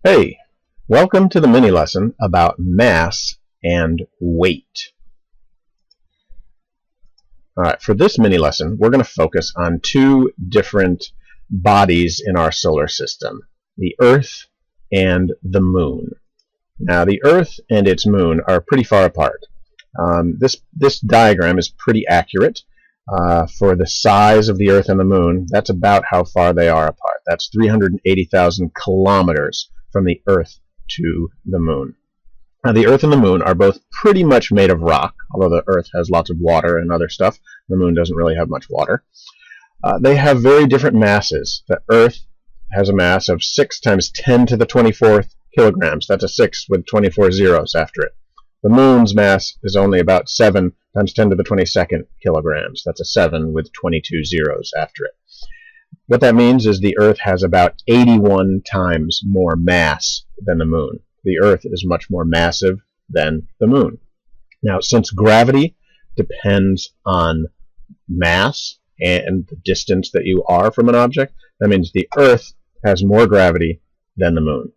Hey, welcome to the mini lesson about mass and weight. Alright, for this mini lesson, we're going to focus on two different bodies in our solar system, the Earth and the Moon. Now, the Earth and its moon are pretty far apart. This diagram is pretty accurate. For the size of the Earth and the Moon, that's about how far they are apart. That's 380,000 kilometers from the Earth to the Moon. Now, the Earth and the Moon are both pretty much made of rock, although the Earth has lots of water and other stuff. The Moon doesn't really have much water. They have very different masses. The Earth has a mass of 6 times 10 to the 24th kilograms. That's a 6 with 24 zeros after it. The Moon's mass is only about 7 times 10 to the 22nd kilograms. That's a 7 with 22 zeros after it. What that means is the Earth has about 81 times more mass than the Moon. The Earth is much more massive than the Moon. Now, since gravity depends on mass and the distance that you are from an object, that means the Earth has more gravity than the Moon.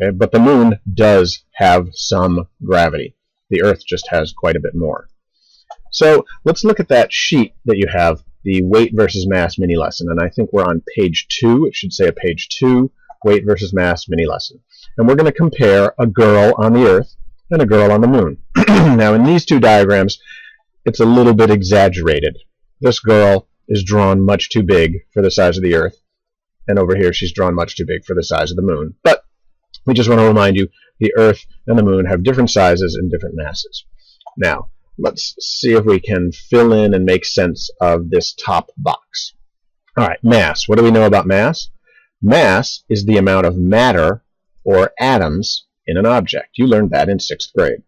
Okay? But the Moon does have some gravity. The Earth just has quite a bit more. So let's look at that sheet that you have, the weight versus mass mini lesson, and I think we're on page 2. It should say a page 2, weight versus mass mini lesson. And we're going to compare a girl on the Earth and a girl on the Moon. Now, in these two diagrams, it's a little bit exaggerated. This girl is drawn much too big for the size of the Earth, and over here she's drawn much too big for the size of the Moon. But we just want to remind you, the Earth and the Moon have different sizes and different masses. Now, let's see if we can fill in and make sense of this top box. All right, mass. What do we know about mass? Mass is the amount of matter or atoms in an object. You learned that in 6th grade.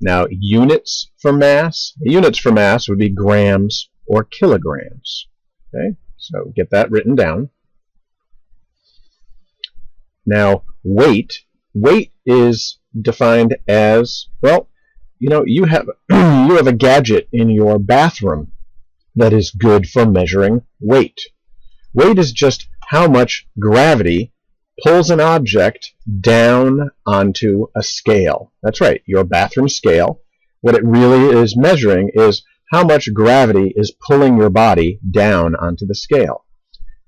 Now, units for mass would be grams or kilograms. Okay, so get that written down. Now, weight is defined as, well, you have a gadget in your bathroom that is good for measuring weight. Weight is just how much gravity pulls an object down onto a scale. That's right, your bathroom scale. What it really is measuring is how much gravity is pulling your body down onto the scale.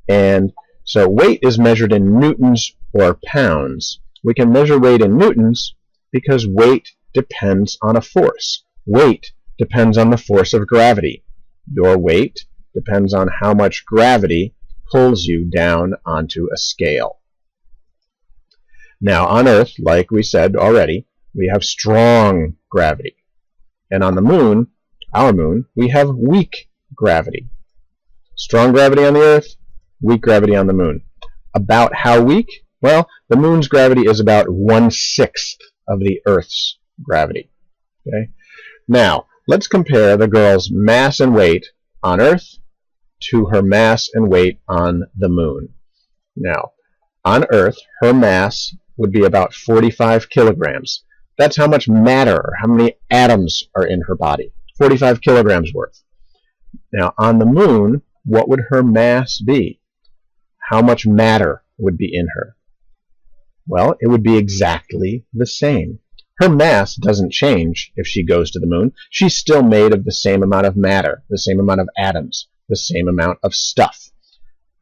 And so weight is measured in newtons or pounds. We can measure weight in newtons because weight depends on a force. Weight depends on the force of gravity. Your weight depends on how much gravity pulls you down onto a scale. Now, on Earth, like we said already, we have strong gravity. And on the Moon, our Moon, we have weak gravity. Strong gravity on the Earth, weak gravity on the Moon. About how weak? Well, the Moon's gravity is about 1/6 of the Earth's gravity. Okay? Now, let's compare the girl's mass and weight on Earth to her mass and weight on the Moon. Now, on Earth, her mass would be about 45 kilograms. That's how much matter, or how many atoms are in her body. 45 kilograms worth. Now, on the Moon, what would her mass be? How much matter would be in her? Well, it would be exactly the same. Her mass doesn't change if she goes to the Moon. She's still made of the same amount of matter, the same amount of atoms, the same amount of stuff.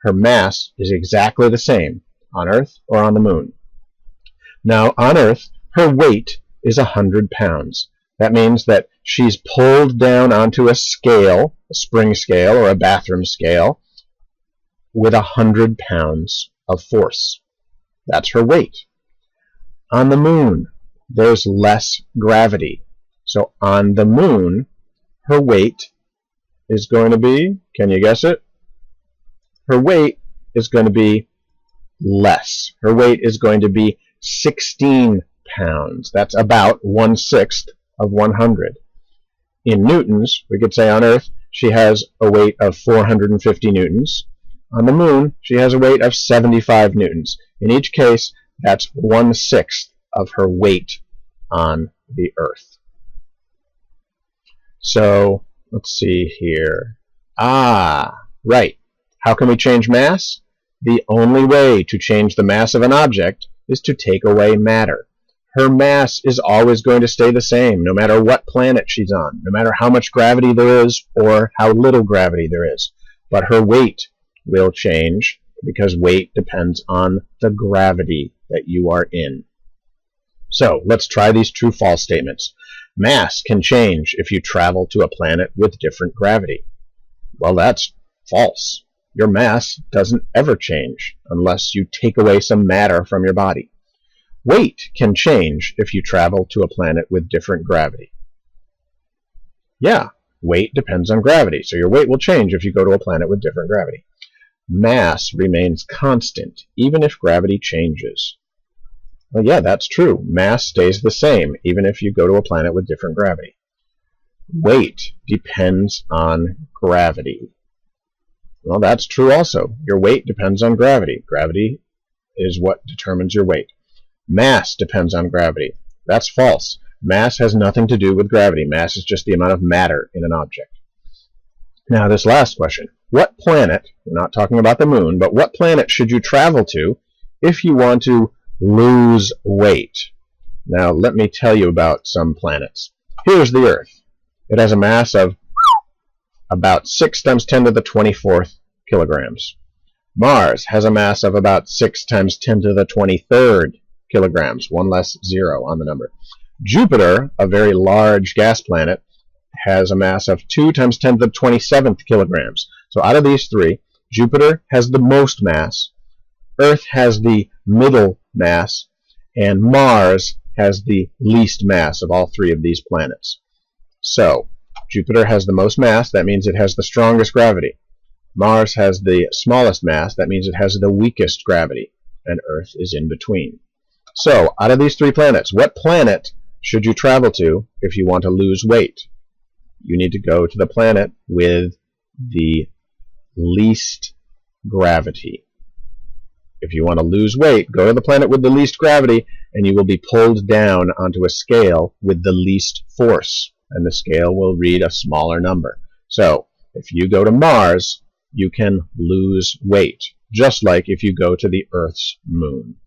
Her mass is exactly the same on Earth or on the Moon. Now, on Earth, her weight is 100 pounds. That means that she's pulled down onto a scale, a spring scale or a bathroom scale, with 100 pounds of force. That's her weight. On the Moon, there's less gravity. So on the Moon, her weight is going to be, can you guess it? Her weight is going to be less. Her weight is going to be 16 pounds. That's about 1/6 of 100. In newtons, we could say on Earth, she has a weight of 450 newtons. On the Moon, she has a weight of 75 newtons. In each case, that's 1/6 of her weight on the Earth. So, let's see here. Right. How can we change mass? The only way to change the mass of an object is to take away matter. Her mass is always going to stay the same, no matter what planet she's on, no matter how much gravity there is or how little gravity there is. But her weight will change because weight depends on the gravity that you are in. So let's try these true-false statements. Mass can change if you travel to a planet with different gravity. Well, that's false. Your mass doesn't ever change unless you take away some matter from your body. Weight can change if you travel to a planet with different gravity. Yeah, weight depends on gravity, so your weight will change if you go to a planet with different gravity. Mass remains constant, even if gravity changes. Well, yeah, that's true. Mass stays the same, even if you go to a planet with different gravity. Weight depends on gravity. Well, that's true also. Your weight depends on gravity. Gravity is what determines your weight. Mass depends on gravity. That's false. Mass has nothing to do with gravity. Mass is just the amount of matter in an object. Now, this last question. What planet, we're not talking about the moon, but what planet should you travel to if you want to lose weight? Now, let me tell you about some planets. Here's the Earth. It has a mass of about 6 times 10 to the 24th kilograms. Mars has a mass of about 6 times 10 to the 23rd kilograms, one less zero on the number. Jupiter, a very large gas planet, has a mass of 2 times 10 to the 27th kilograms. So out of these three, Jupiter has the most mass, Earth has the middle mass, and Mars has the least mass of all three of these planets. So, Jupiter has the most mass, that means it has the strongest gravity. Mars has the smallest mass, that means it has the weakest gravity, and Earth is in between. So, out of these three planets, what planet should you travel to if you want to lose weight? You need to go to the planet with the least gravity. If you want to lose weight, go to the planet with the least gravity, and you will be pulled down onto a scale with the least force, and the scale will read a smaller number. So, if you go to Mars, you can lose weight, just like if you go to the Earth's moon.